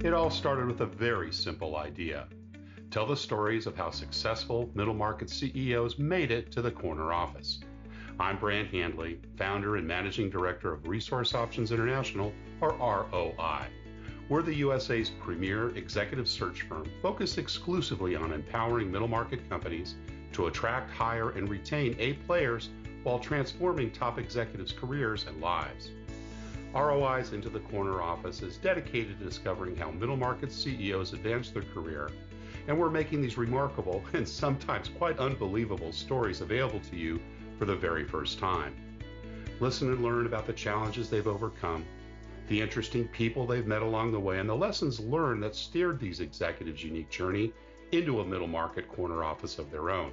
It all started with a very simple idea. Tell the stories of how successful middle market CEOs made it to the corner office. I'm Brant Handley, founder and managing director of Resource Options International, or ROI. We're the USA's premier executive search firm focused exclusively on empowering middle market companies to attract, hire, and retain A players while transforming top executives' careers and lives. ROI's Into the Corner office is dedicated to discovering how middle market CEOs advance their career, and we're making these remarkable and sometimes quite unbelievable stories available to you for the very first time. Listen and learn about the challenges they've overcome, the interesting people they've met along the way, and the lessons learned that steered these executives' unique journey into a middle market corner office of their own.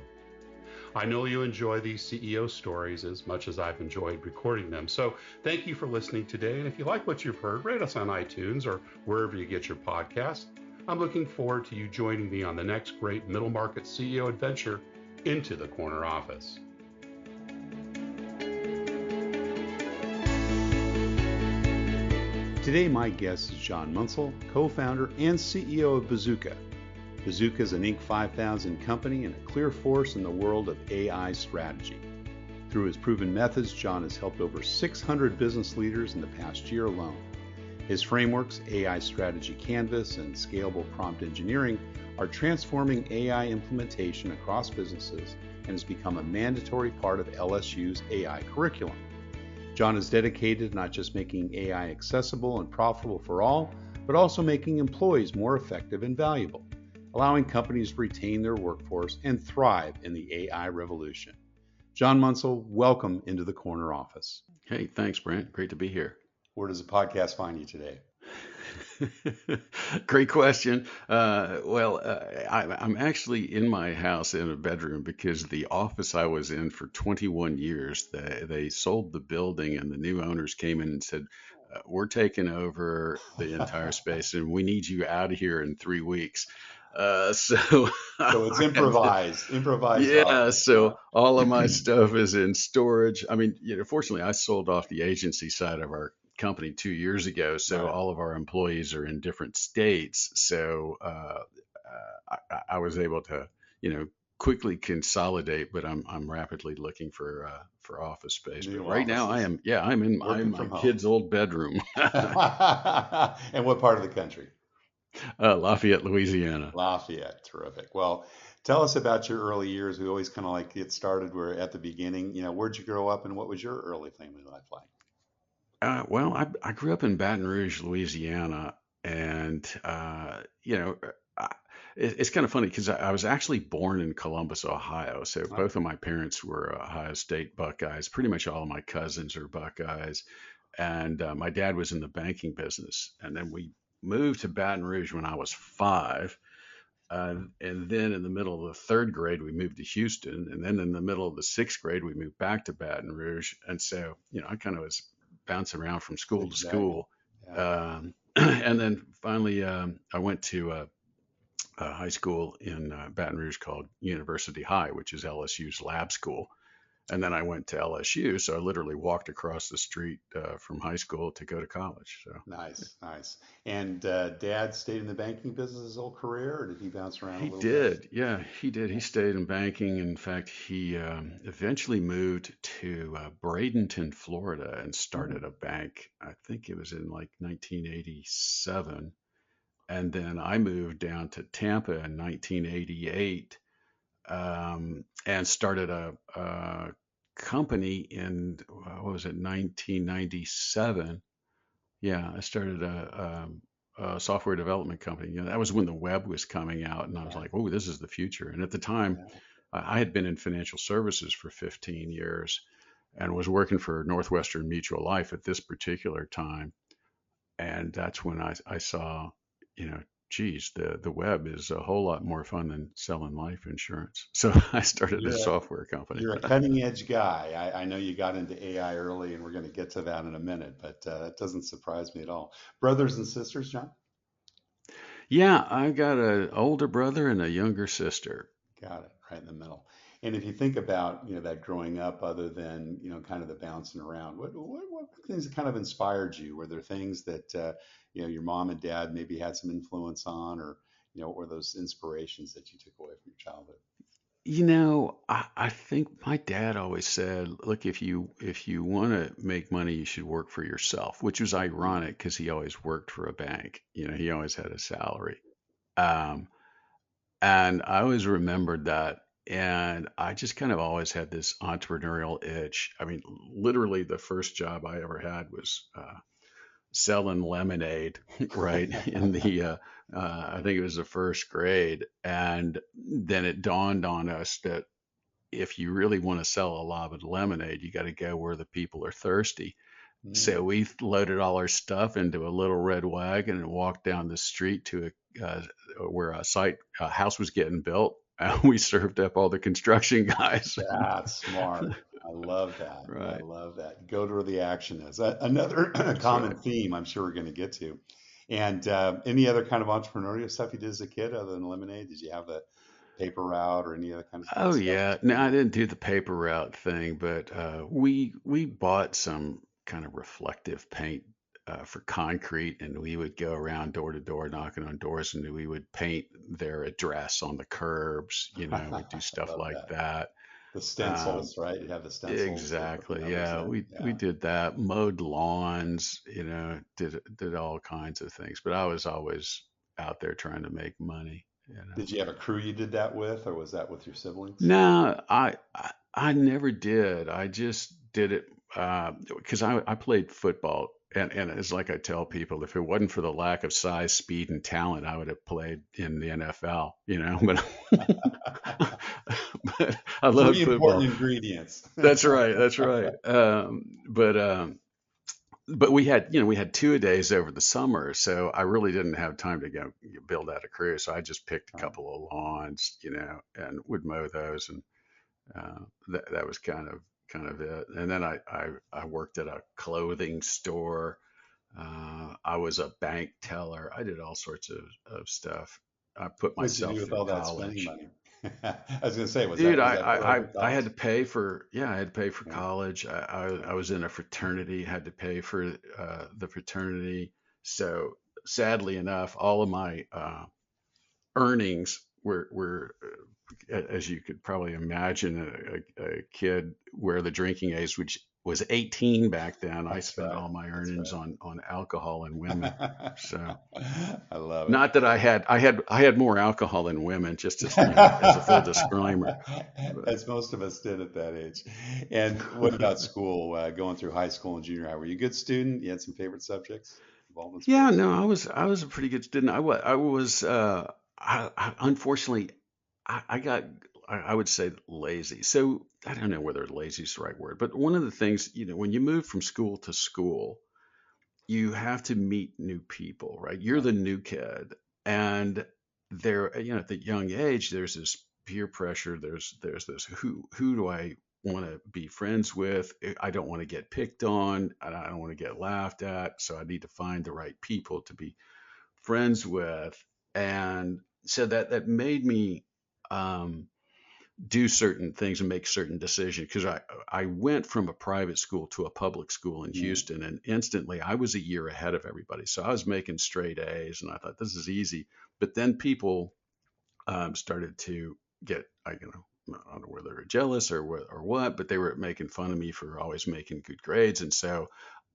I know you enjoy these CEO stories as much as I've enjoyed recording them. So thank you for listening today. And if you like what you've heard, rate us on iTunes or wherever you get your podcasts. I'm looking forward to you joining me on the next great middle market CEO adventure into the corner office. Today, my guest is John Munsell, co-founder and CEO of Bizzuka. Bizzuka is an Inc. 5000 company and a clear force in the world of AI strategy. Through his proven methods, John has helped over 600 business leaders in the past year alone. His frameworks, AI Strategy Canvas and Scalable Prompt Engineering, are transforming AI implementation across businesses and has become a mandatory part of LSU's AI curriculum. John is dedicated to not just making AI accessible and profitable for all, but also making employees more effective and valuable, allowing companies to retain their workforce and thrive in the AI revolution. John Munsell, welcome into the corner office. Hey, thanks, Brent. Great to be here. Where does the podcast find you today? Great question. I'm actually in my house in a bedroom because the office I was in for 21 years, they sold the building and the new owners came in and said, we're taking over the entire space and we need you out of here in 3 weeks. So it's improvised. Yeah, Office. so all of my stuff is in storage. I mean, fortunately, I sold off the agency side of our company 2 years ago, so Right. all of our employees are in different states. So I was able to, quickly consolidate, but I'm rapidly looking for office space. New But right now, offices. I'm in Working my from home. kid's old bedroom, And what part of the country? Lafayette, Louisiana. Lafayette. Terrific. Well, tell us about your early years. We always kind of like get started. We're at the beginning. Where'd you grow up and what was your early family life like? I grew up in Baton Rouge, Louisiana, and I, it's kind of funny because I was actually born in Columbus, Ohio. So Oh, both of my parents were Ohio State Buckeyes. Pretty much all of my cousins are Buckeyes, and my dad was in the banking business. And then we moved to Baton Rouge when I was 5. And then in the middle of the 3rd grade, we moved to Houston. And then in the middle of the 6th grade, we moved back to Baton Rouge. And so, I kind of was bouncing around from school to exactly. school. Yeah. And then finally, I went to a high school in Baton Rouge called University High, which is LSU's lab school. And then I went to LSU, so I literally walked across the street from high school to go to college. So Nice. And Dad stayed in the banking business his whole career, or did he bounce around a he little bit? did, yeah, he did. He stayed in banking. In fact, he eventually moved to Bradenton, Florida, and Hmm. started a bank. I think it was in like 1987. And then I moved down to Tampa in 1988 and started a company in, what was it, 1997. Yeah, I started a software development company. That was when the web was coming out, and I was Right. like, "Oh, this is the future." And at the time, Yeah. I had been in financial services for 15 years and was working for Northwestern Mutual Life at this particular time. And that's when I saw, you know, geez, the web is a whole lot more fun than selling life insurance. So I started a You're a, software company. you're a cutting edge guy. I know you got into AI early, and we're going to get to that in a minute, but that doesn't surprise me at all. Brothers and sisters, John? Yeah, I got an older brother and a younger sister. Got it. Right in the middle. And if you think about, that growing up, other than, kind of the bouncing around, what things kind of inspired you? Were there things that, your mom and dad maybe had some influence on, or, what were those inspirations that you took away from your childhood? I think my dad always said, look, if you want to make money, you should work for yourself, which was Mm. ironic because he always worked for a bank. He always had a salary. Um, and I always remembered that. And I just kind of always had this entrepreneurial itch. I mean, literally the first job I ever had was selling lemonade, right? I think it was the first grade. And then it dawned on us that if you really want to sell a lot of lemonade, you got to go where the people are thirsty. So Mm. we loaded all our stuff into a little red wagon and walked down the street to where a house was getting built. And we served up all the construction guys. That's smart. I love that. I Right. love that. Go to where the action is. Another That's common right. theme I'm sure we're going to get to. And any other kind of entrepreneurial stuff you did as a kid other than lemonade? Did you have the paper route or any other kind of Oh stuff yeah. that you No, were I doing? didn't do the paper route thing, but we bought some kind of reflective paint for concrete, and we would go around door to door knocking on doors, and we would paint their address on the curbs. We'd do I stuff love like that. that. The Um, stencils, right? You have the stencils to put the exactly. numbers Yeah, in. we Yeah. did that. Mowed lawns. Did all kinds of things. But I was always out there trying to make money. Did you have a crew you did that with, or was that with your siblings? No, I never did. I just did it because I played football, and it's like I tell people, if it wasn't for the lack of size, speed, and talent, I would have played in the NFL. But but I love Three important football. ingredients. That's right. That's right. But we had two a days over the summer, so I really didn't have time to go build out a career. So I just picked a Right. couple of lawns, and would mow those, and that was kind of it. And then I worked at a clothing store. I was a bank teller. I did all sorts of stuff. I put What'd you do myself with through all that spending college. money? I was gonna say, was Dude, that I, was that part I, of I your I had college? to pay for, yeah, I had to pay for Yeah. college. I was in a fraternity, had to pay for the fraternity. So sadly enough, all of my earnings were as you could probably imagine, a kid where the drinking age, which was 18 back then, I That's spent right. all my That's earnings on alcohol and women. right. So I love it. not that I had more alcohol than women, just as a full disclaimer. But As most of us did at that age. And what about school? Going through high school and junior high, were you a good student? You had some favorite subjects involved in yeah, sports? no, I was a pretty good student. Unfortunately, I got, I would say, lazy. So I don't know whether lazy is the right word, but one of the things, when you move from school to school, you have to meet new people, right? You're Right. the new kid, and there, at the young age, there's this peer pressure. There's this, who do I want to be friends with? I don't want to get picked on. I don't want to get laughed at. So I need to find the right people to be friends with. And so that made me um, do certain things and make certain decisions, because I went from a private school to a public school in Mm. Houston, and instantly I was a year ahead of everybody. So I was making straight A's, and I thought this is easy. But then people started to get, I don't know whether they were jealous or what, but they were making fun of me for always making good grades, and so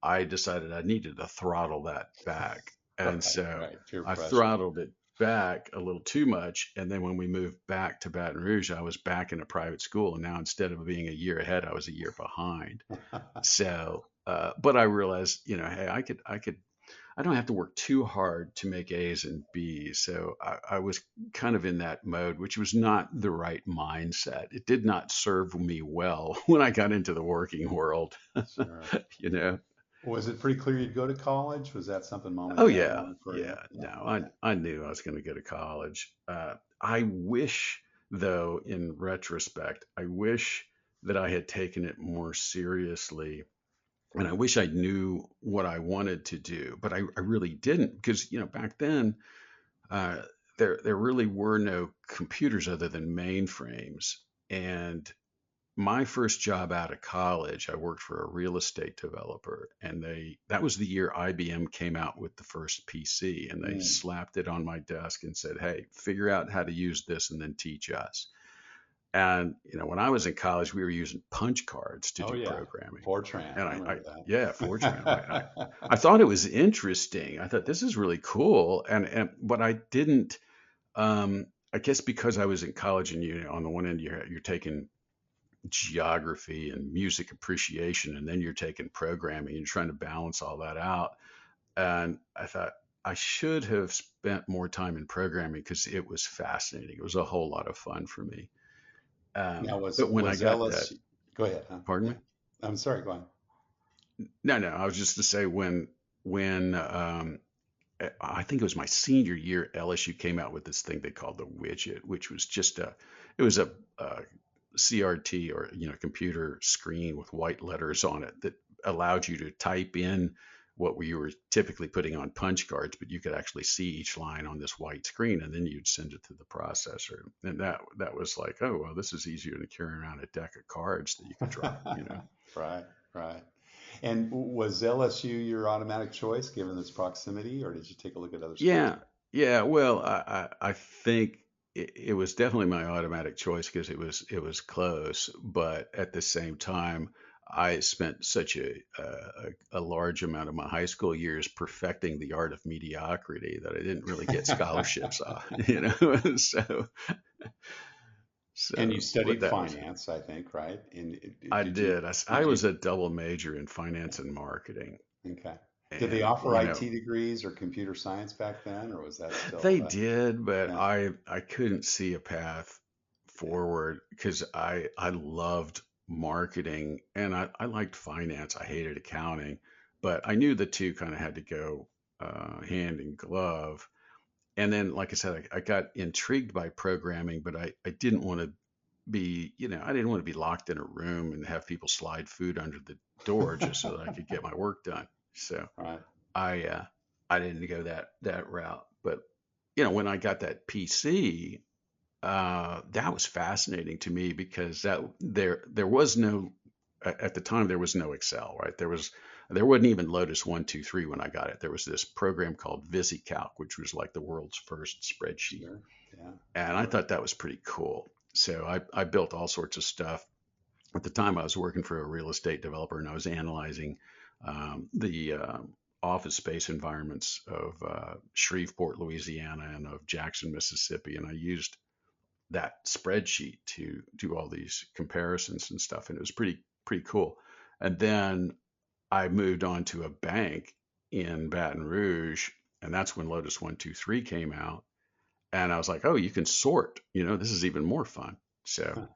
I decided I needed to throttle that back, and Right, so right. Peer I pressure. throttled it back a little too much. And then when we moved back to Baton Rouge, I was back in a private school, and now instead of being a year ahead, I was a year behind. So, but I realized, hey, I don't have to work too hard to make A's and B's. So I was kind of in that mode, which was not the right mindset. It did not serve me well when I got into the working world, Sure. you know? Was it pretty clear you'd go to college? Was that something mom and Oh dad yeah, wanted for you? yeah. Yeah. No, I Okay. I knew I was going to go to college. I wish, though, in retrospect, I wish that I had taken it more seriously, and I wish I knew what I wanted to do, but I really didn't, because back then uh, there really were no computers other than mainframes. And my first job out of college, I worked for a real estate developer, and that was the year IBM came out with the first PC, and they Mm. slapped it on my desk and said, "Hey, figure out how to use this and then teach us." And when I was in college, we were using punch cards to Oh do yeah, programming. Fortran. And I I remember yeah, Fortran. that. I thought it was interesting. I thought this is really cool. And but I didn't. I guess because I was in college, and on the one end you're taking geography and music appreciation, and then you're taking programming and trying to balance all that out. And I thought I should have spent more time in programming because it was fascinating. It was a whole lot of fun for me. Now But when I was got that, LSU? Go ahead, huh? pardon Yeah. me? I'm sorry. Go on. No, I was just to say when I think it was my senior year, LSU came out with this thing they called the widget, which was just it was a CRT, or computer screen with white letters on it that allowed you to type in what we were typically putting on punch cards, but you could actually see each line on this white screen, and then you'd send it to the processor. And that was like, oh well, this is easier than carrying around a deck of cards that you could drop. Right, right. And was LSU your automatic choice given its proximity, or did you take a look at other schools? Yeah, yeah. Well, I think it was definitely my automatic choice because it was close, but at the same time, I spent such a large amount of my high school years perfecting the art of mediocrity that I didn't really get scholarships off. And you But studied that was finance, I think, right? And I did you did. I did you was a double major in finance and marketing, okay? Did they and offer IT degrees or computer science back then, or was that still they did, but yeah? I couldn't see a path Yeah. forward because I loved marketing, and I liked finance. I hated accounting, but I knew the two kind of had to go hand in glove. And then, like I said, I got intrigued by programming, but I didn't want to I didn't want to be locked in a room and have people slide food under the door just so that I could get my work done. So Right. I didn't go that route. But when I got that PC, that was fascinating to me because there was no at the time there was no Excel, right? There wasn't even Lotus 1-2-3 when I got it. There was this program called VisiCalc, which was like the world's first spreadsheet, Sure. Yeah. and I Sure. thought that was pretty cool. So I built all sorts of stuff. At the time, I was working for a real estate developer, and I was analyzing the office space environments of Shreveport, Louisiana, and of Jackson, Mississippi, and I used that spreadsheet to do all these comparisons and stuff, and it was pretty cool. And then I moved on to a bank in Baton Rouge, and that's when Lotus 1-2-3 came out, and I was like, oh, you can sort. This is even more fun. So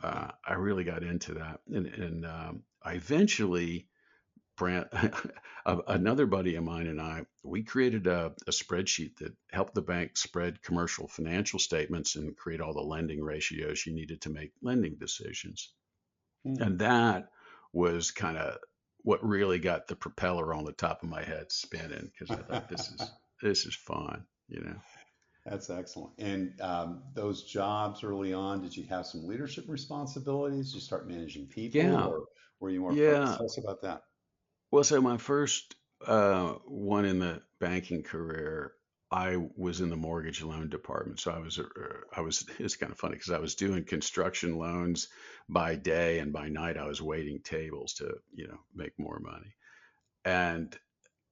I really got into that, and I eventually, Brant, another buddy of mine and I, we created a spreadsheet that helped the bank spread commercial financial statements and create all the lending ratios you needed to make lending decisions. Hmm. And that was kind of what really got the propeller on the top of my head spinning because I thought this is fun. That's excellent. And those jobs early on, did you have some leadership responsibilities? Did you start managing people, Yeah, or were you more focused? yeah. Tell us about that. Well, so my first one in the banking career, I was in the mortgage loan department. So it's kind of funny because I was doing construction loans by day, and by night I was waiting tables to, make more money. And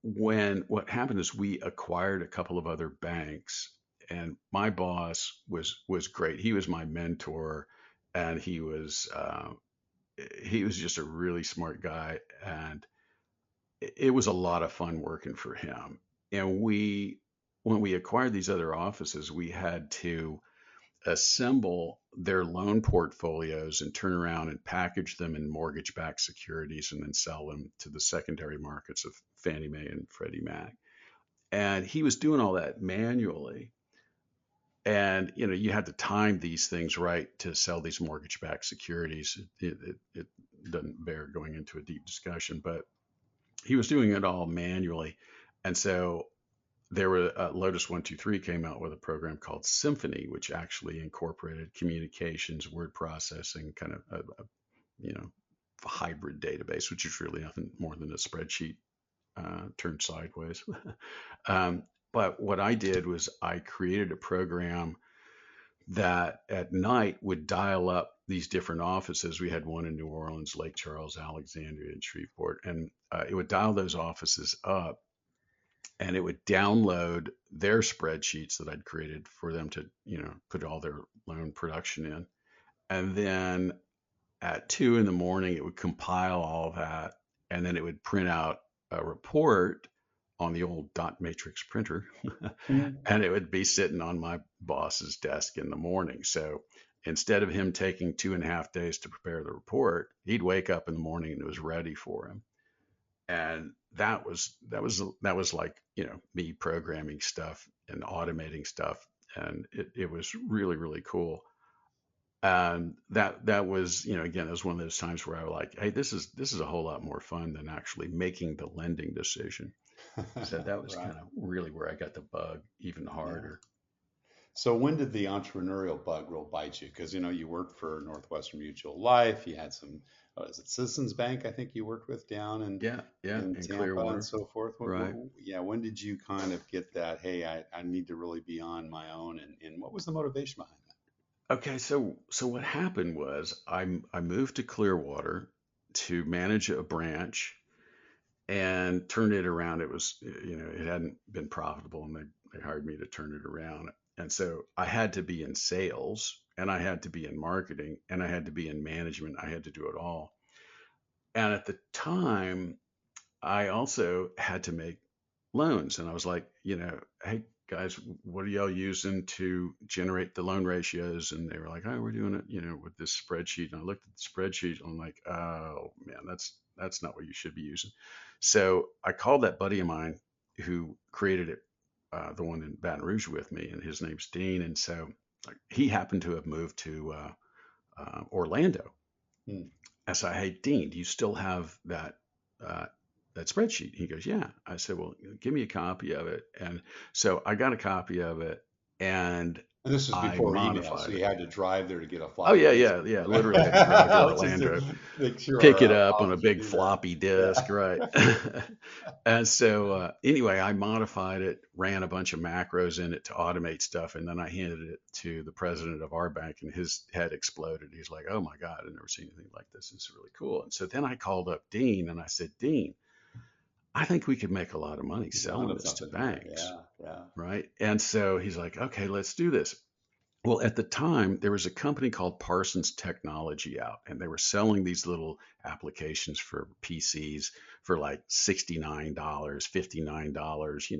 what happened is we acquired a couple of other banks, and my boss was great. He was my mentor, and he was just a really smart guy, and it was a lot of fun working for him. And when we acquired these other offices, we had to assemble their loan portfolios and turn around and package them in mortgage-backed securities and then sell them to the secondary markets of Fannie Mae and Freddie Mac. And he was doing all that manually. And you had to time these things right to sell these mortgage-backed securities. It doesn't bear going into a deep discussion, but he was doing it all manually. And so there were Lotus 123 came out with a program called Symphony, which actually incorporated communications, word processing, kind of you know a hybrid database, which is really nothing more than a spreadsheet turned sideways. um, but what I did was I created a program that at night would dial up these different offices. We had one in New Orleans, Lake Charles, Alexandria, and Shreveport, and it would dial those offices up, and it would download their spreadsheets that I'd created for them to, put all their loan production in. And then at 2 in the morning, it would compile all of that, and then it would print out a report on the old dot matrix printer, Hmm. and it would be sitting on my boss's desk in the morning. So instead of him taking 2.5 days to prepare the report, he'd wake up in the morning and it was ready for him. And that was like, me programming stuff and automating stuff, and it was really really cool. And that was, again, it was one of those times where I was like, hey, this is a whole lot more fun than actually making the lending decision. So that was Right. kind of really where I got the bug even Yeah. harder. So when did the entrepreneurial bug really bite you? Because you worked for Northwestern Mutual Life. You had some, is it Citizens Bank? I think you worked with down Yeah, yeah, in in Tampa and Clearwater. so forth. Right. Yeah, when did you kind of get that? Hey, I need to really be on my own. And what was the motivation behind Okay, so what happened was I moved to Clearwater to manage a branch and turned it around. It was, it hadn't been profitable, and they hired me to turn it around. And so I had to be in sales, and I had to be in marketing, and I had to be in management. I had to do it all. And at the time, I also had to make loans. And I was like, hey guys, what are y'all using to generate the loan ratios? And they were like, oh, we're doing it, with this spreadsheet. And I looked at the spreadsheet and I'm like, oh man, that's not what you should be using. So I called that buddy of mine who created it, the one in Baton Rouge with me, and his name's Dean. And so he happened to have moved to Orlando. that? I said, hey, Dean, do you still have uh, that spreadsheet? He goes, yeah. I said, well, give me a copy of it. And so I got a copy of it and And this was I before email, so modified you it. had to drive there to get a Oh floppy yeah, disk. yeah, yeah. Literally had to drive to Just to Orlando, make sure pick it our up on a bosses would big do that. floppy Yeah. disk, right? And so anyway, I modified it, ran a bunch of macros in it to automate stuff, and then I handed it to the president of our bank, and his head exploded. He's like, "Oh my God, I've never seen anything like this. It's really cool." And so then I called up Dean and I said, "Dean, I think we could make a lot of money You're onto selling this to something here. banks." Yeah, yeah. Right. And so he's like, okay, let's do this. Well, at the time, there was a company called Parsons Technology out, and they were selling these little applications for PCs for like $69, $59,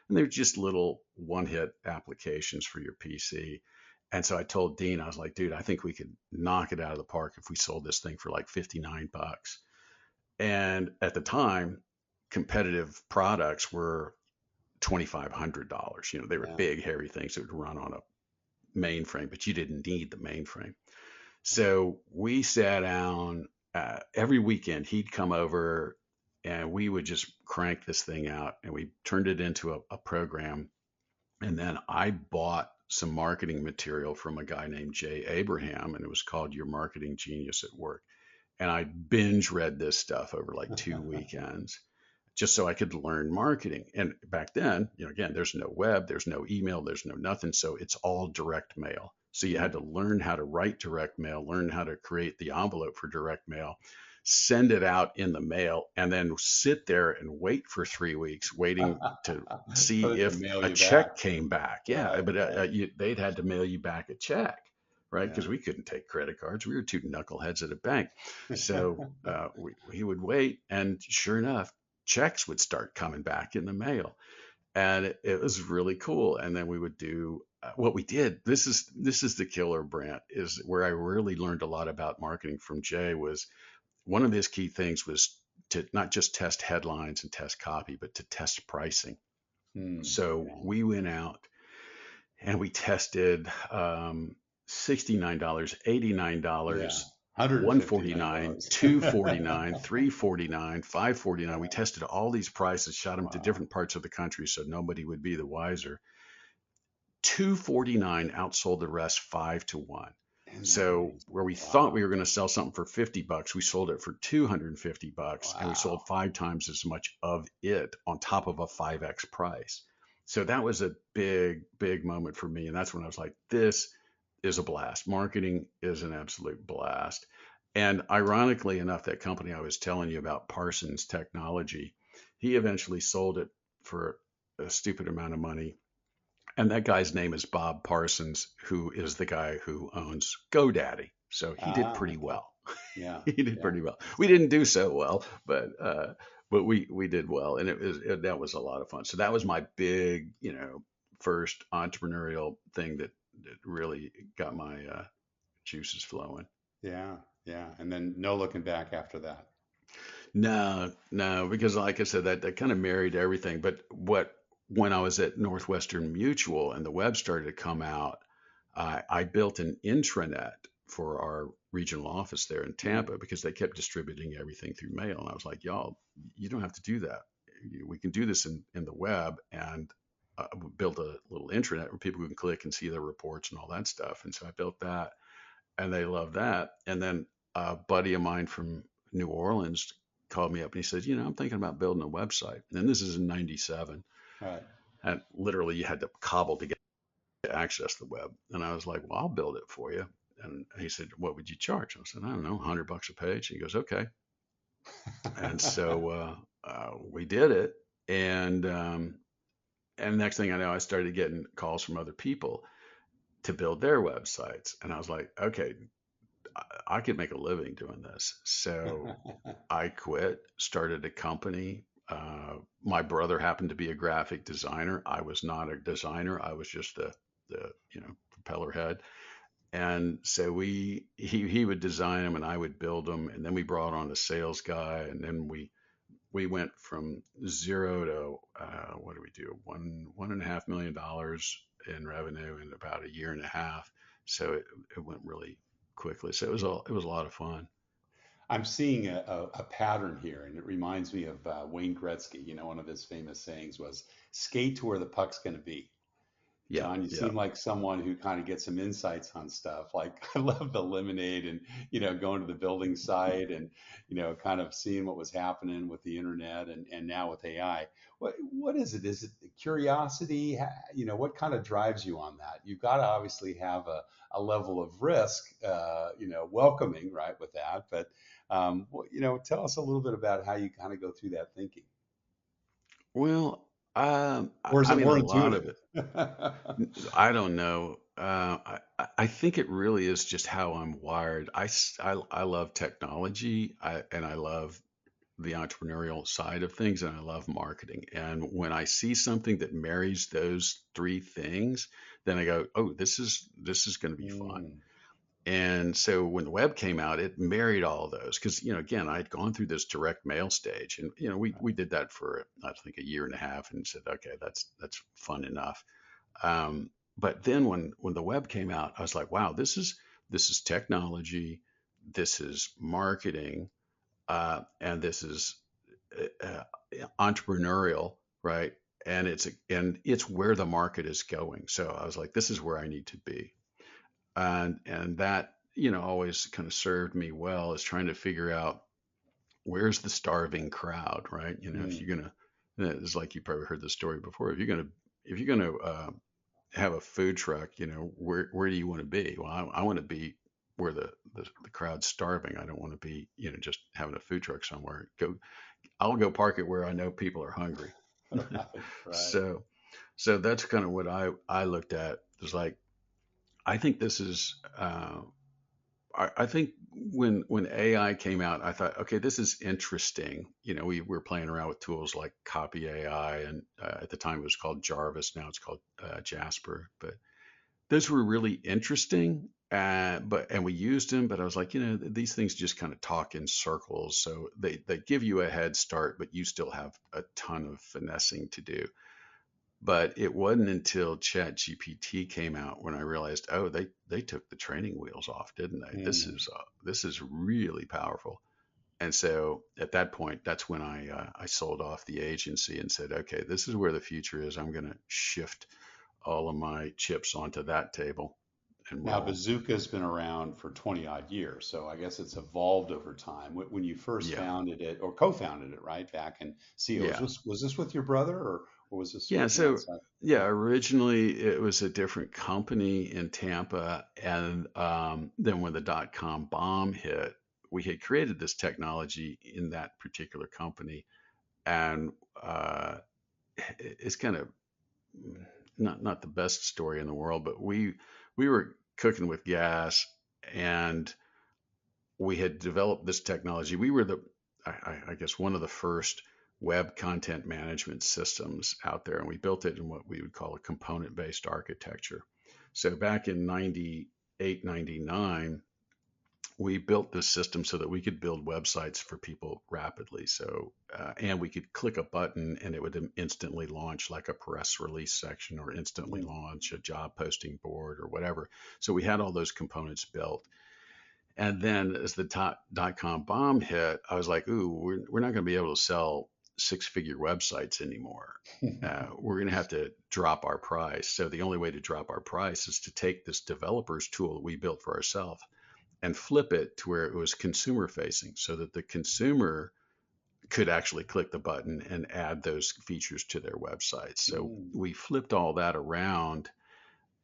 and they're just little one-hit applications for your PC. And so I told Dean, I was like, dude, I think we could knock it out of the park if we sold this thing for like 59 bucks. And at the time, competitive products were $2,500. They were Yeah. big, hairy things that would run on a mainframe, but you didn't need the mainframe. So we sat down every weekend. He'd come over and we would just crank this thing out, and we turned it into a program. And then I bought some marketing material from a guy named Jay Abraham, and it was called Your Marketing Genius at Work. And I binge read this stuff over like 2 weekends just so I could learn marketing. And back then, again, there's no web, there's no email, there's no nothing. So it's all direct mail. So you had to learn how to write direct mail, learn how to create the envelope for direct mail, send it out in the mail, and then sit there and wait for 3 weeks, waiting to see For it to if mail a you back. check came back. Yeah, Right, but right. they'd had to mail you back a check, right? Yeah. Because we couldn't take credit cards. We were two knuckleheads at a bank. So he would wait, and sure enough, checks would start coming back in the mail, and it was really cool. And then we would do what we did. This is the killer, Brant, is where I really learned a lot about marketing from Jay. Was one of his key things was to not just test headlines and test copy, but to test pricing. So Yeah. we went out and we tested $69, Yeah. $89, 149, $159. 249, 349, 549. We Yeah. tested all these prices, shot them to Wow. different parts of the country so nobody would be the wiser. 249 outsold the rest 5-1. Isn't that So amazing? where we thought we Wow. were going to sell something for $50, we sold it for $250, and we sold Wow. 5 times as much of it on top of a 5x price. So that was a big, big moment for me. And that's when I was like, this is a blast. Marketing is an absolute blast. And ironically enough, that company I was telling you about, Parsons Technology, he eventually sold it for a stupid amount of money, and that guy's name is Bob Parsons, who is the guy who owns GoDaddy. So he did Ah, pretty okay. well. Yeah. He did Yeah. pretty well. We Excellent. didn't do so well, but we did well, and that was a lot of fun. So that was my big, first entrepreneurial thing that really got my juices flowing. Yeah. Yeah. And then no looking back after that. No, no, because like I said, that kind of married everything. But when I was at Northwestern Mutual and the web started to come out, I built an intranet for our regional office there in Mm. Tampa because they kept distributing everything through mail. And I was like, y'all, you don't have to do that. We can do this in the web, and build a little intranet where people can click and see their reports and all that stuff. And so I built that, and they loved that. And then a buddy of mine from New Orleans called me up and he said, I'm thinking about building a website. And this is in '97. Right. And literally you had to cobble to get to access the web. And I was like, well, I'll build it for you. And he said, what would you charge? I said, I don't know, $100 a page. He goes, okay. And so we did it. And next thing I know, I started getting calls from other people to build their websites. And I was like, okay, I could make a living doing this. So I quit, started a company. My brother happened to be a graphic designer. I was not a designer. I was just the propeller head. And so he would design them and I would build them. And then we brought on a sales guy, and then we went from zero to what do we do? $1.5 million in revenue in about a year and a half. So it went really quickly. So it was a lot of fun. I'm seeing a pattern here, and it reminds me of Wayne Gretzky. One of his famous sayings was, skate to where the puck's going to be. Yeah, John, you yeah. seem like someone who kind of gets some insights on stuff. Like I love the lemonade and, going to the building site and, kind of seeing what was happening with the internet and now with AI. What is it? Is it curiosity? What kind of drives you on that? You've got to obviously have a level of risk, welcoming, right, with that. But, tell us a little bit about how you kind of go through that thinking. Well, Or is I it mean, a more lot of intuitive? it. I don't know. I think it really is just how I'm wired. I love technology, and I love the entrepreneurial side of things, and I love marketing. And when I see something that marries those three things, then I go, oh, this is going to be fun. Mm, And so when the web came out, it married all of those because, again, I'd gone through this direct mail stage, and we right. did that for I think a year and a half, and said, okay, that's fun enough. Um, but then when the web came out, I was like, wow, this is technology, this is marketing, and this is entrepreneurial, right? And it's where the market is going. So I was like, this is where I need to be, and that always kind of served me well, is trying to figure out where's the starving crowd, right? If Mm, you're gonna, it's like you probably heard the story before. If you're gonna have a food truck, where do you want to be? Well, I want to be where the crowd's starving. I don't want to be, just having a food truck somewhere. I'll go park it where I know people are hungry. right. Right. So, so that's kind of what I looked at. It's like, I think this is, I think when AI came out, I thought, okay, this is interesting. We were playing around with tools like Copy AI, and at the time it was called Jarvis. Now it's called Jasper. But those were really interesting. And we used them, but I was like, these things just kind of talk in circles. So they give you a head start, but you still have a ton of finessing to do. But it wasn't until ChatGPT came out when I realized, oh, they took the training wheels off, didn't they? Mm. This is really powerful. And so at that point, that's when I sold off the agency and said, okay, this is where the future is. I'm going to shift all of my chips onto that table and Now, roll. Bazooka's been around for 20 odd years, so I guess it's evolved over time. When you first Yeah, founded it or co-founded it, right, back in CEOs, yeah, was this with your brother or was this yeah. working So outside? yeah, Yeah. originally it was a different company in Tampa, and then when the dot-com bomb hit, we had created this technology in that particular company, and it's kind of not the best story in the world, but we were cooking with gas, and we had developed this technology. We were I guess, one of the first web content management systems out there, and we built it in what we would call a component-based architecture. So back in 98, 99, we built this system so that we could build websites for people rapidly. So, and we could click a button and it would instantly launch like a press release section or instantly Mm. launch a job posting board or whatever. So we had all those components built. And then as the dot-com bomb hit, I was like, ooh, we're not going to be able to sell six-figure websites anymore. We're going to have to drop our price. So the only way to drop our price is to take this developer's tool that we built for ourselves and flip it to where it was consumer facing so that the consumer could actually click the button and add those features to their website. So Mm. we flipped all that around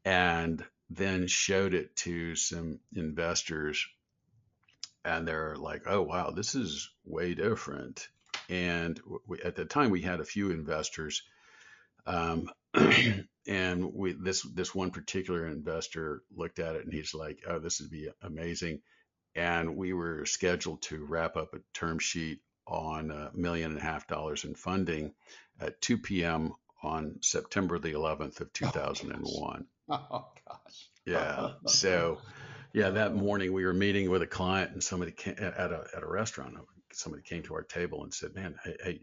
and then showed it to some investors, and they're like, "Oh wow, this is way different." And at the time, we had a few investors, um, and this one particular investor looked at it and he's like, "Oh, this would be amazing." And we were scheduled to wrap up a term sheet on $1.5 million in funding at 2 p.m. on September the 11th of Oh gosh. 2001. Oh gosh. Yeah. So yeah, that morning we were meeting with a client, and somebody came at a restaurant. Somebody came to our table and said, "Man, hey,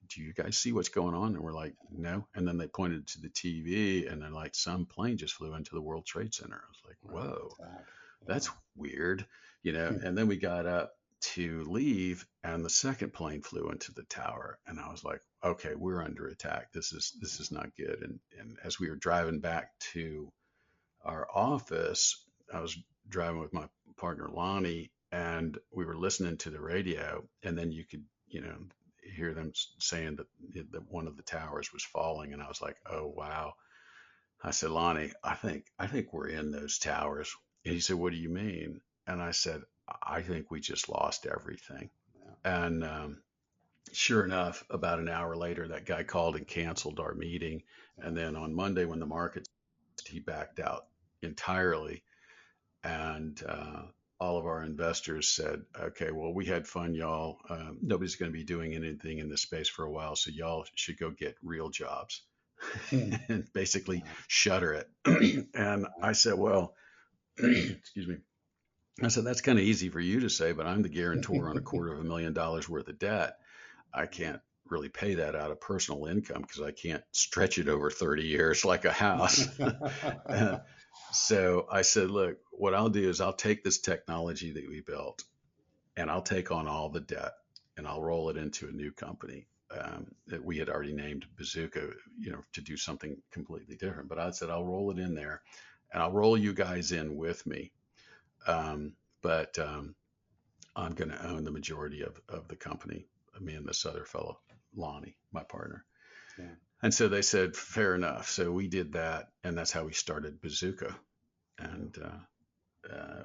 do you guys see what's going on?" And we're like, "No." And then they pointed to the TV, and they're like, "Some plane just flew into the World Trade Center." I was like, Right. "Whoa, Attack. that's weird," you know. And then we got up to leave, and the second plane flew into the tower, and I was like, "Okay, we're under attack. This is not good." And as we were driving back to our office, I was driving with my partner Lonnie, and we were listening to the radio, and then you could, hear them saying that one of the towers was falling, and I was like, "Oh wow." I said, "Lonnie, I think we're in those towers." And he said, "What do you mean?" And I said, "I think we just lost everything." Yeah. And sure enough, about an hour later, that guy called and canceled our meeting. Yeah. And then on Monday, when the market, he backed out entirely. And all of our investors said, "Okay, well, we had fun, y'all. Nobody's going to be doing anything in this space for a while, so y'all should go get real jobs," Hmm. and basically Yeah. shutter it. And I said, "Well," excuse me. I said, "That's kind of easy for you to say, but I'm the guarantor on $250,000 worth of debt. I can't really pay that out of personal income because I can't stretch it over 30 years like a house." So I said, "Look, what I'll do is I'll take this technology that we built and I'll take on all the debt and I'll roll it into a new company that we had already named Bazooka, to do something completely different. But I said, I'll roll it in there and I'll roll you guys in with me. But I'm going to own the majority of the company, me and this other fellow, Lonnie, my partner." Yeah. And so they said, "Fair enough." So we did that. And that's how we started Bazooka. And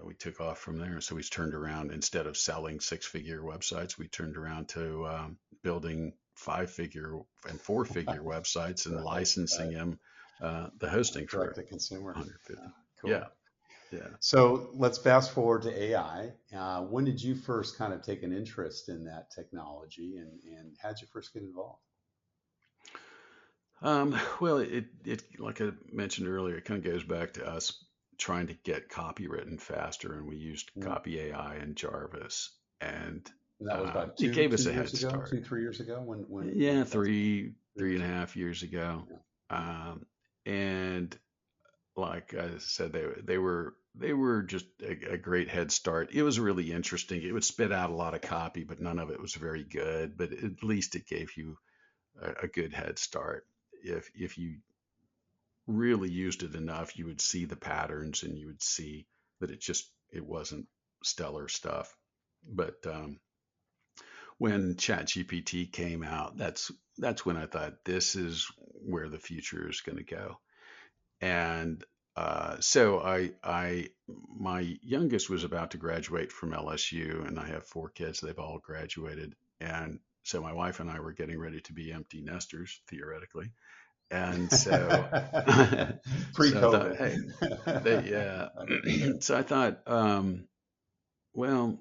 we took off from there. So we turned around, instead of selling six-figure websites, we turned around to building five-figure and four-figure websites and Right. licensing Right. them the hosting Direct for to consumer. Yeah. 150. Yeah, Cool. yeah. So let's fast forward to AI. When did you first kind of take an interest in that technology, and how'd you first get involved? Well, it like I mentioned earlier, it kind of goes back to us trying to get copy written faster, and we used Mm. Copy AI and Jarvis, and And that was about it two gave two us a years head ago, start. 2 3 years ago when Yeah, that's three 3 and years a ago. half years ago. And like I said, they were just a great head start. It was really interesting. It would spit out a lot of copy, but none of it was very good. But at least it gave you a good head start. If you really used it enough, you would see the patterns and you would see that it wasn't stellar stuff. But when ChatGPT came out, that's when I thought this is where the future is going to go. And so my youngest was about to graduate from LSU, and I have four kids. They've all graduated, and so my wife and I were getting ready to be empty nesters theoretically. And so, so I thought, Pre-COVID. hey, yeah. So I thought, well,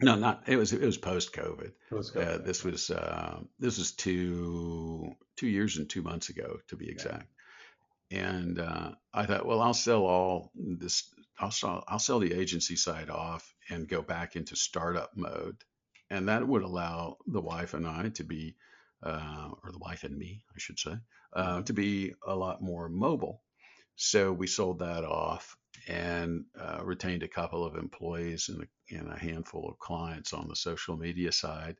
no, not it was post-COVID. Post-COVID. This was 2 years and 2 months ago to be Yeah. exact. And I thought, well, I'll sell all this. I'll sell the agency side off and go back into startup mode, and that would allow the wife and I to be, or the wife and me, I should say, Mhm. to be a lot more mobile. So we sold that off and retained a couple of employees and a handful of clients on the social media side.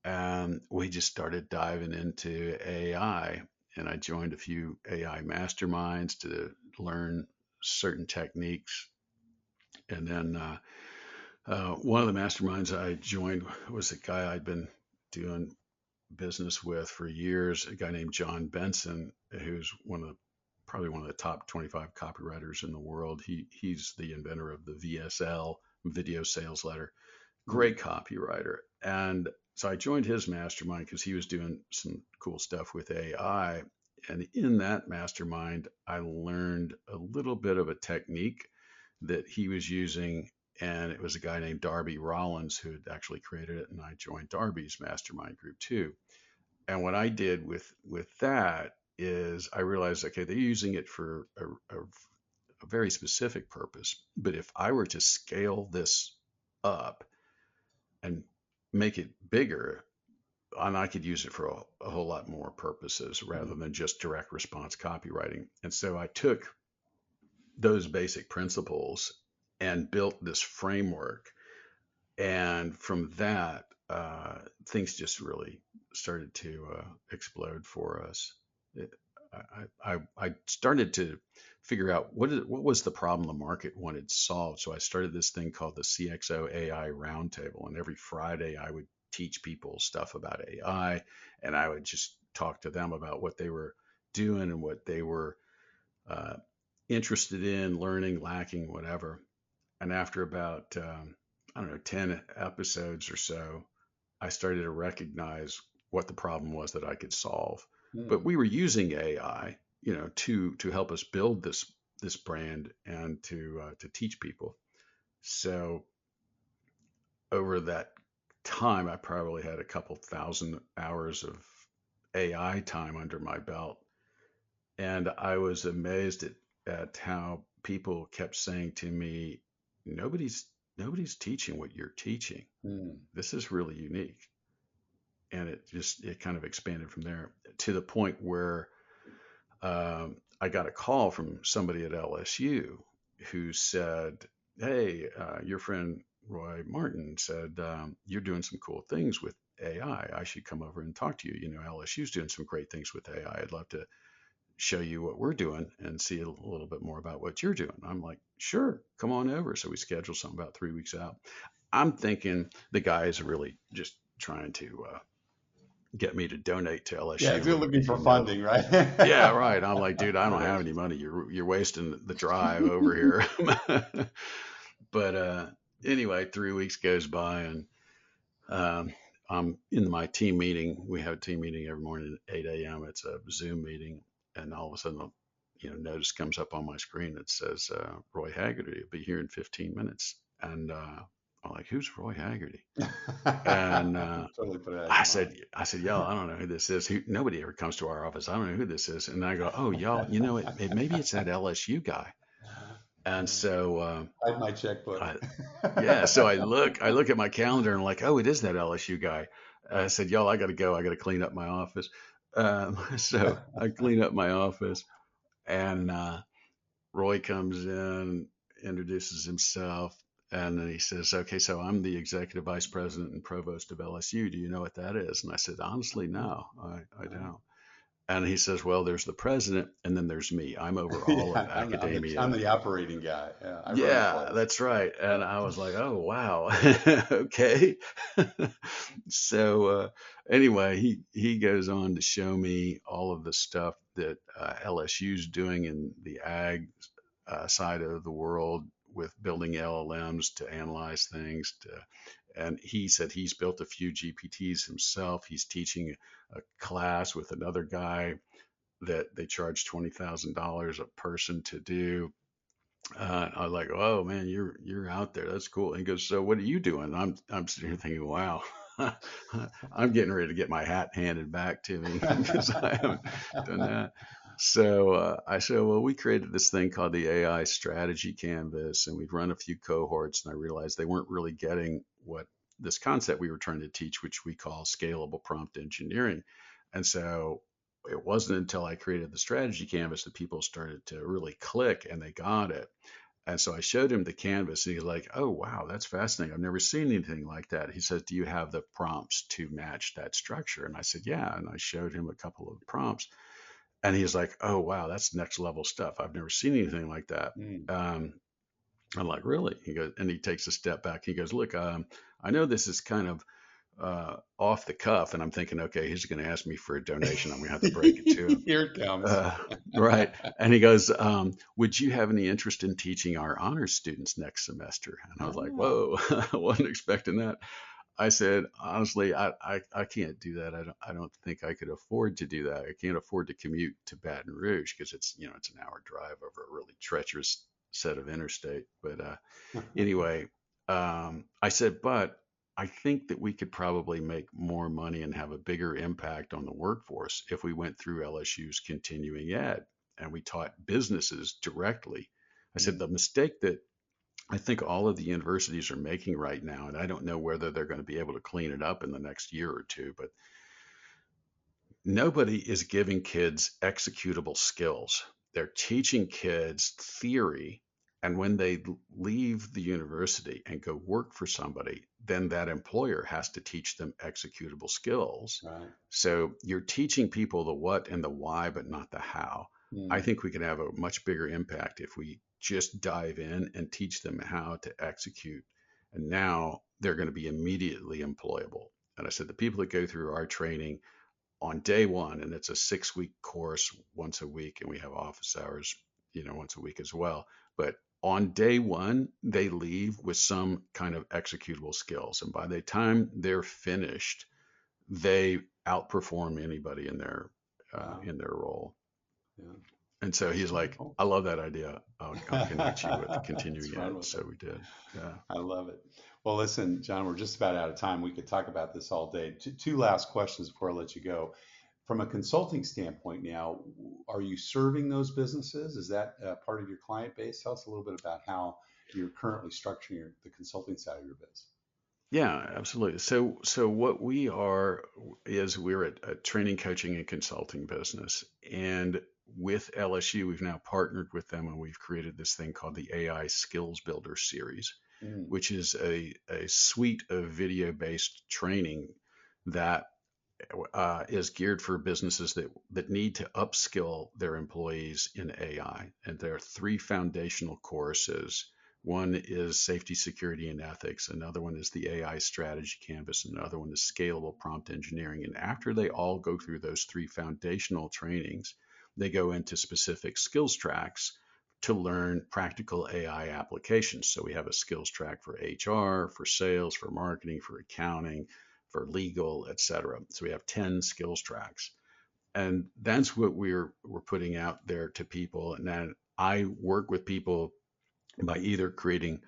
And we just started diving into AI. And I joined a few AI masterminds to learn certain techniques. And then one of the masterminds I joined was a guy I'd been doing business with for years, a guy named John Benson, who's probably one of the top 25 copywriters in the world. He's the inventor of the VSL, video sales letter. Mhm. Great copywriter. And so I joined his mastermind because he was doing some cool stuff with AI. And in that mastermind, I learned a little bit of a technique that he was using. And it was a guy named Darby Rollins who had actually created it. And I joined Darby's mastermind group too. And what I did with that is I realized, okay, they're using it for a very specific purpose. But if I were to scale this up and make it bigger, and I could use it for a whole lot more purposes rather Mhm. than just direct response copywriting. And so I took those basic principles and built this framework. And from that, things just really started to explode for us. It, I started to figure out what was the problem the market wanted solved. So I started this thing called the CXO AI Roundtable, and every Friday I would teach people stuff about AI, and I would just talk to them about what they were doing and what they were uh, interested in, learning, lacking, whatever. And after about I don't know 10 episodes or so, I started to recognize what the problem was that I could solve. But Mhm. we were using AI, to help us build this brand and to teach people. So over that time, I probably had a couple thousand hours of AI time under my belt, and I was amazed at how people kept saying to me, "Nobody's nobody's teaching what you're teaching. Mhm. This is really unique." And it kind of expanded from there to the point where I got a call from somebody at LSU who said, "Hey, your friend Roy Martin said you're doing some cool things with AI. I should come over and talk to you. You know, LSU's doing some great things with AI. I'd love to show you what we're doing and see a little bit more about what you're doing." I'm like, "Sure, come on over." So we scheduled something about 3 weeks out. I'm thinking the guy is really just trying to get me to donate to Yeah, LSU, if you're and looking for no, funding, right? yeah, right. I'm like, dude, I don't have any Donation. money. You're wasting the drive over here. But anyway, 3 weeks goes by, and um, I'm in my team meeting. We have a team meeting every morning at 8 a.m. It's a Zoom meeting, and all of a sudden, notice comes up on my screen that says Roy Haggerty will be here in 15 minutes, and I'm like, "Who's Roy Haggerty?" And Totally put it out of I your said, mind. I said, "Y'all, I don't know who this is. Nobody ever comes to our office. I don't know who this is." And I go, "Oh, y'all, maybe it's that LSU guy." And so, Hide my checkbook. I, yeah, so I look at my calendar and I'm like, "Oh, it is that LSU guy." I said, "Y'all, I got to go. I got to clean up my office." So I clean up my office, and Roy comes in, introduces himself, and then he says, "Okay, so I'm the executive vice president and provost of LSU. Do you know what that is?" And I said, "Honestly, no, I Uh, don't." And he says, "Well, there's the president, and then there's me. I'm over all of yeah, I'm academia." the operating guy. Yeah, I run the Yeah, place. that's right. And Yeah. I was like, "Oh, wow." Okay. So anyway, he goes on to show me all of the stuff that LSU's doing in the ag side of the world with building LLMs to analyze things. And he said he's built a few GPTs himself. He's teaching a class with another guy that they charge $20,000 a person to do. I was like, "Oh man, you're out there. That's cool." And he goes, "So what are you doing?" I'm sitting here thinking, "Wow, I'm getting ready to get my hat handed back to me because I haven't done that." So I said, "Well, we created this thing called the AI strategy canvas, and we've run a few cohorts, and I realized they weren't really getting what this concept we were trying to teach, which we call scalable prompt engineering." And so it wasn't until I created the strategy canvas that people started to really click and they got it. And so I showed him the canvas, and he's like, "Oh, wow, that's fascinating. I've never seen anything like that." He says, "Do you have the prompts to match that structure?" And I said, "Yeah." And I showed him a couple of prompts, and he's like, "Oh, wow, that's next level stuff. I've never seen anything like that." Mm, Um, I'm like, "Really?" He goes, and he takes a step back. He goes, "Look, I know this is kind of off the cuff," and I'm thinking, "Okay, he's going to ask me for a donation. I'm going to have to break it to him." here it comes. Uh, right. And he goes, "Would you have any interest in teaching our honors students next semester?" And I was like, Ah, "Whoa, I wasn't expecting that." I said, "Honestly, I can't do that. I don't think I could afford to do that. I can't afford to commute to Baton Rouge because it's an hour drive over a really treacherous set of interstate." But anyway, I said, "But I think that we could probably make more money and have a bigger impact on the workforce if we went through LSU's continuing ed and we taught businesses directly." I said, mm, "The mistake that I think all of the universities are making right now, and I don't know whether they're going to be able to clean it up in the next year or two, but nobody is giving kids executable skills. They're teaching kids theory. And when they leave the university and go work for somebody, then that employer has to teach them executable skills. right. So you're teaching people the what and the why, but not the how. I Mm, think we can have a much bigger impact if we just dive in and teach them how to execute. And now they're going to be immediately employable. And I said, the people that go through our training on day one, and it's a 6 week course once a week, and we have office hours, once a week as well. But on day one, they leave with some kind of executable skills, and by the time they're finished, they outperform anybody wow. in their role. Yeah, And so that's he's like, wonderful. "I love that idea. I'll connect you with the Let's continuing run ed." with So it. we did. Yeah. I love it. Well, listen, John, we're just about out of time. We could talk about this all day. Two last questions before I let you go. From a consulting standpoint now, are you serving those businesses? Is that part of your client base? Tell us a little bit about how you're currently structuring the consulting side of your biz. Yeah, absolutely. So what we are is we're a training, coaching, and consulting business. And with LSU, we've now partnered with them and we've created this thing called the AI Skills Builder Series, Mm, which is a suite of video-based training that is geared for businesses that need to upskill their employees in AI. And there are three foundational courses. One is safety, security, and ethics. Another one is the AI strategy canvas. And another one is scalable prompt engineering. And after they all go through those three foundational trainings, they go into specific skills tracks to learn practical AI applications. So we have a skills track for HR, for sales, for marketing, for accounting, for legal, et cetera. So we have 10 skills tracks. And that's what we're putting out there to people. And then I work with people by either creating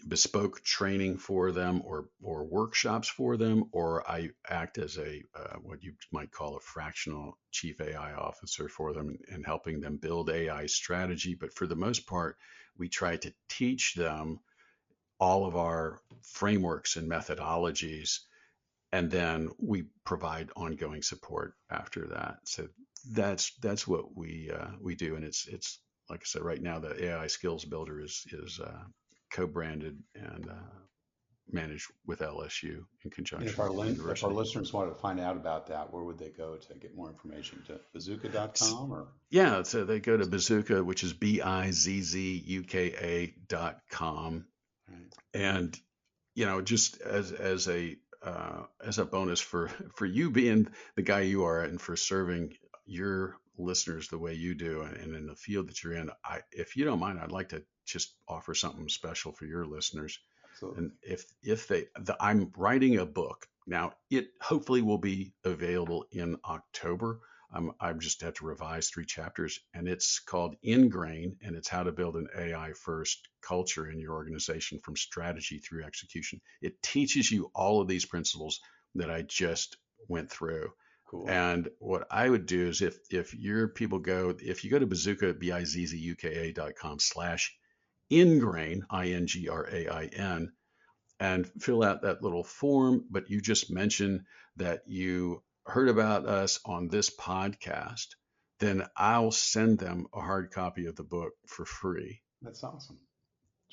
bespoke training for them or workshops for them, or I act as a what you might call a fractional chief AI officer for them and helping them build AI strategy. But for the most part, we try to teach them all of our frameworks and methodologies and then we provide ongoing support after that. So that's what we do, and it's like I said, right now the AI Skills Builder is co-branded and managed with LSU in And conjunction with the if our university. listeners wanted to find out about that, where would they go to get more information? To Bizzuka.com or? Yeah, so they go to Bizzuka, which is BIZZUKA.com, Right. and just as a bonus for you being the guy you are and for serving your listeners the way you do and in the field that you're in, if you don't mind, I'd like to just offer something special for your listeners. Absolutely. And I'm writing a book now. It hopefully will be available in October. I just have to revise 3 chapters, and it's called Ingrain, and it's how to build an AI first culture in your organization from strategy through execution. It teaches you all of these principles that I just went through. Cool. And what I would do is if you go to Bizzuka, BIZZUKA.com/ingrain, INGRAIN, and fill out that little form, but you just mention that you heard about us on this podcast, then I'll send them a hard copy of the book for free. That's awesome.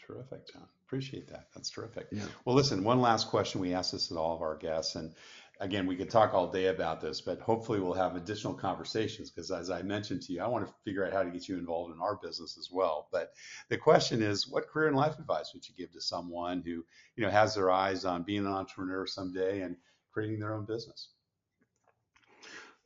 Terrific, John. Appreciate that. That's terrific. Yeah. Well, listen, one last question. We ask this at all of our guests. And again, we could talk all day about this, but hopefully we'll have additional conversations because as I mentioned to you, I want to figure out how to get you involved in our business as well. But the question is, what career and life advice would you give to someone who, has their eyes on being an entrepreneur someday and creating their own business?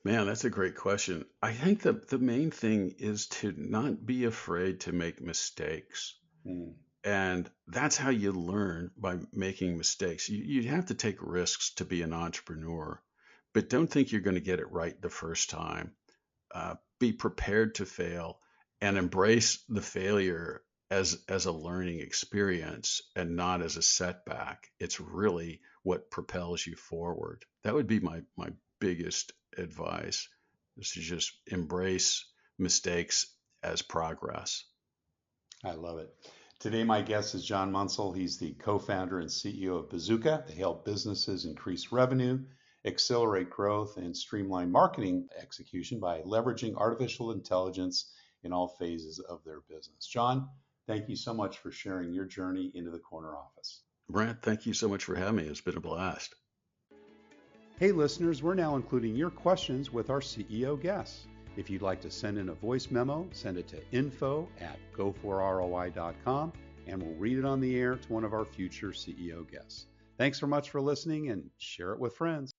Man, that's a great question. I think the main thing is to not be afraid to make mistakes. Mm. And that's how you learn, by making mistakes. You have to take risks to be an entrepreneur, but don't think you're going to get it right the first time. Be prepared to fail and embrace the failure as a learning experience and not as a setback. It's really what propels you forward. That would be my biggest advice, is to just embrace mistakes as progress. I love it. Today, my guest is John Munsell. He's the co-founder and CEO of Bizzuka. They help businesses increase revenue, accelerate growth, and streamline marketing execution by leveraging artificial intelligence in all phases of their business. John, thank you so much for sharing your journey into the corner office. Brent, thank you so much for having me. It's been a blast. Hey listeners, we're now including your questions with our CEO guests. If you'd like to send in a voice memo, send it to info@go4roi.com and we'll read it on the air to one of our future CEO guests. Thanks so much for listening and share it with friends.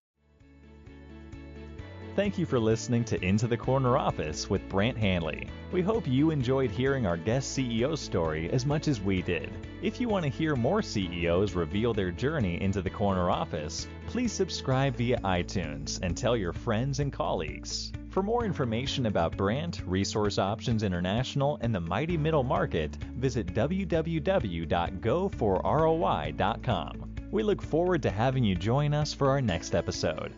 Thank you for listening to Into the Corner Office with Brant Hanley. We hope you enjoyed hearing our guest CEO story as much as we did. If you want to hear more CEOs reveal their journey into the corner office, please subscribe via iTunes and tell your friends and colleagues. For more information about Brant, Resource Options International, and the mighty middle market, visit www.go4roi.com. We look forward to having you join us for our next episode.